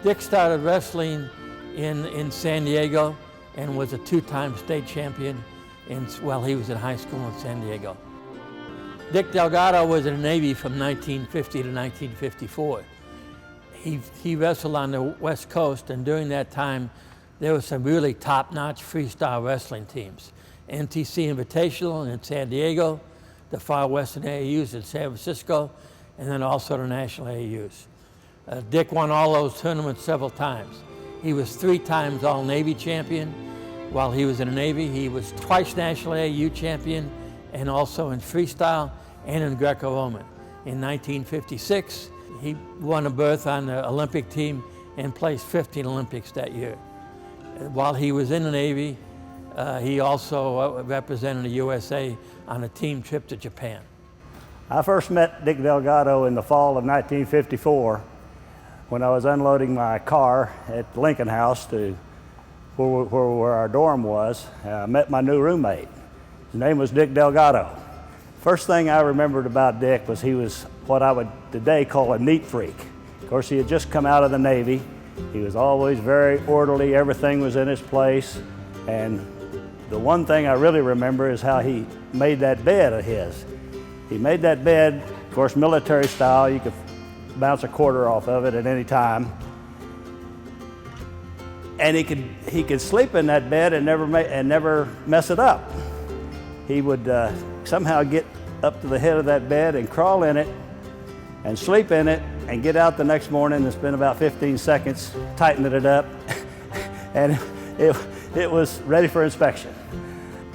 Dick started wrestling in San Diego and was a two-time state champion while he was in high school in San Diego. Dick Delgado was in the Navy from 1950 to 1954. He wrestled on the West Coast, and during that time, there were some really top-notch freestyle wrestling teams. NTC Invitational in San Diego, the Far Western AAUs in San Francisco, and then also the National AAUs. Dick won all those tournaments several times. He was 3 times All-Navy champion. While he was in the Navy, he was twice National AAU champion, and also in freestyle and in Greco-Roman. In 1956, he won a berth on the Olympic team and placed 5th in Olympics that year. While he was in the Navy, he also represented the USA on a team trip to Japan. I first met Dick Delgado in the fall of 1954 when I was unloading my car at the Lincoln House to where our dorm was. I met my new roommate. His name was Dick Delgado. First thing I remembered about Dick was he was what I would today call a neat freak. Of course, he had just come out of the Navy. He was always very orderly, everything was in its place. And the one thing I really remember is how he made that bed of his. He made that bed, of course, military style. You could bounce a quarter off of it at any time. And he could sleep in that bed and never mess it up. He would somehow get up to the head of that bed and crawl in it and sleep in it and get out the next morning and spend about 15 seconds tightening it up and it was ready for inspection.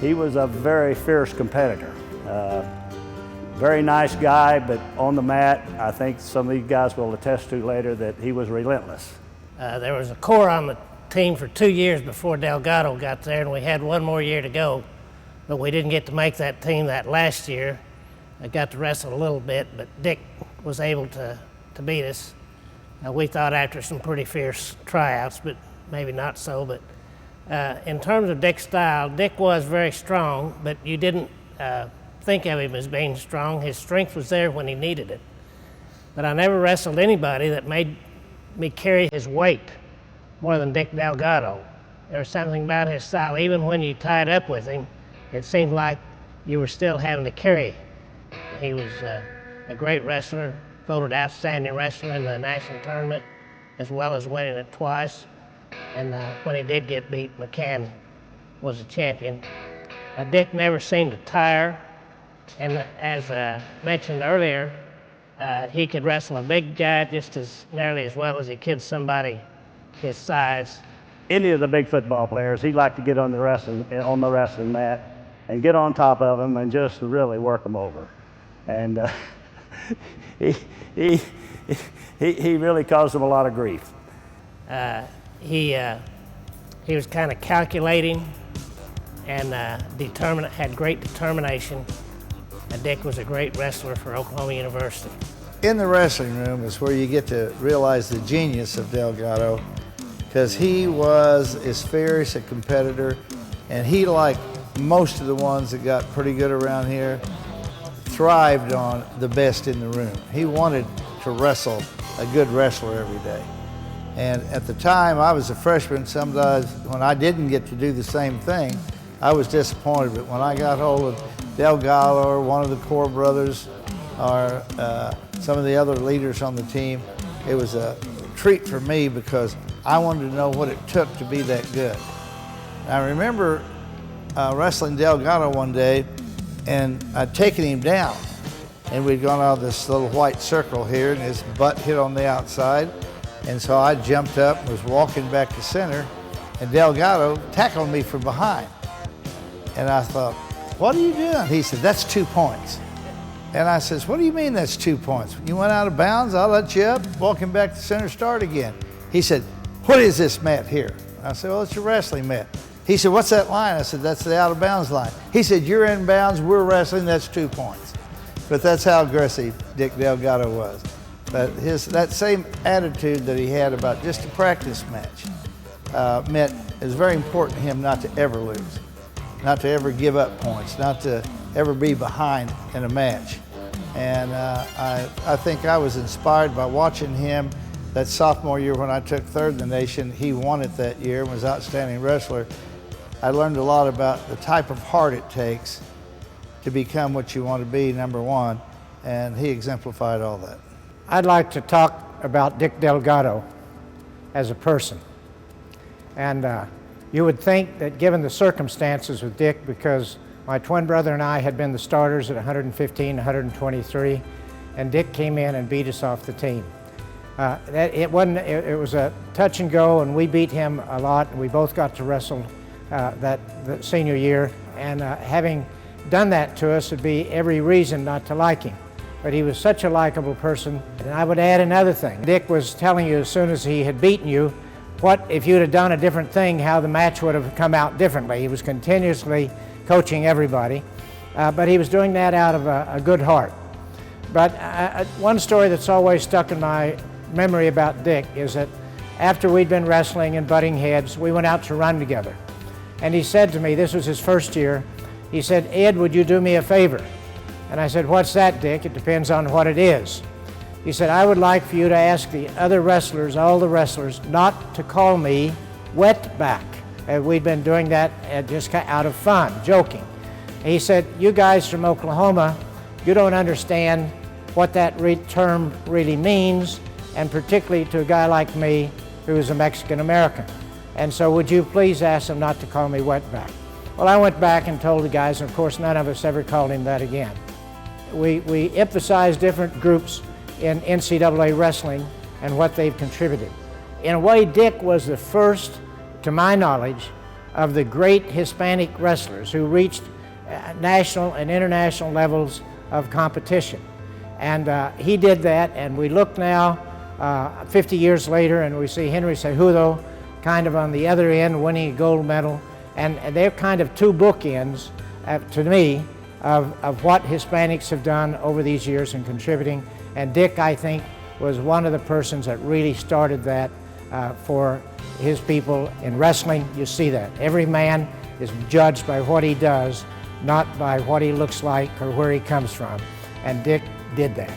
He was a very fierce competitor. Very nice guy, but on the mat, I think some of these guys will attest to later that he was relentless. There was a core on the team for 2 years before Delgado got there, and we had 1 more year to go, but we didn't get to make that team that last year. I got to wrestle a little bit, but Dick was able to beat us. We thought after some pretty fierce tryouts, but maybe not so. But in terms of Dick's style, Dick was very strong, but you didn't think of him as being strong. His strength was there when he needed it. But I never wrestled anybody that made me carry his weight more than Dick Delgado. There was something about his style. Even when you tied up with him, it seemed like you were still having to carry. He was a great wrestler, voted outstanding wrestler in the national tournament, as well as winning it twice. And when he did get beat, McCann was a champion. Dick never seemed to tire. And as mentioned earlier, he could wrestle a big guy just as nearly as well as he could somebody his size. Any of the big football players, he'd like to get on the wrestling mat and get on top of them and just really work them over. And he really caused them a lot of grief. He was kind of calculating and had great determination. Dick was a great wrestler for Oklahoma University. In the wrestling room is where you get to realize the genius of Delgado, because he was as fierce a competitor, and he, like most of the ones that got pretty good around here, thrived on the best in the room. He wanted to wrestle a good wrestler every day. And at the time, I was a freshman. Sometimes when I didn't get to do the same thing, I was disappointed. But when I got hold of Delgado or one of the core brothers or some of the other leaders on the team, it was a treat for me because I wanted to know what it took to be that good. I remember wrestling Delgado one day, and I'd taken him down, and we'd gone out of this little white circle here, and his butt hit on the outside, and so I jumped up and was walking back to center, and Delgado tackled me from behind. And I thought, what are you doing? He said, that's 2 points. And I says, what do you mean that's 2 points? You went out of bounds, I'll let you up, walking back to center, start again. He said, what is this mat here? I said, well, it's your wrestling mat. He said, what's that line? I said, that's the out of bounds line. He said, you're in bounds, we're wrestling, that's 2 points. But that's how aggressive Dick Delgado was. But that same attitude that he had about just a practice match meant it was very important to him not to ever lose, not to ever give up points, not to ever be behind in a match. And I think I was inspired by watching him That sophomore year when I took third in the nation, he won it that year and was outstanding wrestler. I learned a lot about the type of heart it takes to become what you want to be, number one, and he exemplified all that. I'd like to talk about Dick Delgado as a person. And you would think that given the circumstances with Dick, because my twin brother and I had been the starters at 115, 123, and Dick came in and beat us off the team. It was a touch and go, and we beat him a lot, and we both got to wrestle the senior year. And having done that to us would be every reason not to like him. But he was such a likable person. And I would add another thing. Dick was telling you as soon as he had beaten you, what if you'd have done a different thing, how the match would have come out differently. He was continuously coaching everybody, but he was doing that out of a good heart. But one story that's always stuck in my memory about Dick is that after we'd been wrestling and butting heads, we went out to run together. And he said to me, this was his first year, he said, "Ed, would you do me a favor?" And I said, "What's that, Dick? It depends on what it is." He said, "I would like for you to ask the other wrestlers, all the wrestlers, not to call me wetback." We'd been doing that just out of fun, joking. And he said, "You guys from Oklahoma, you don't understand what that term really means, and particularly to a guy like me who is a Mexican American. And so would you please ask them not to call me wetback?" Well, I went back and told the guys, and of course none of us ever called him that again. We emphasize different groups in NCAA wrestling and what they've contributed. In a way, Dick was the first, to my knowledge, of the great Hispanic wrestlers who reached national and international levels of competition. And he did that, and we look now, 50 years later, and we see Henry Cejudo kind of on the other end winning a gold medal, and they're kind of two bookends, to me, of what Hispanics have done over these years in contributing. And Dick, I think, was one of the persons that really started that for his people in wrestling. You see that. Every man is judged by what he does, not by what he looks like or where he comes from. And Dick did that.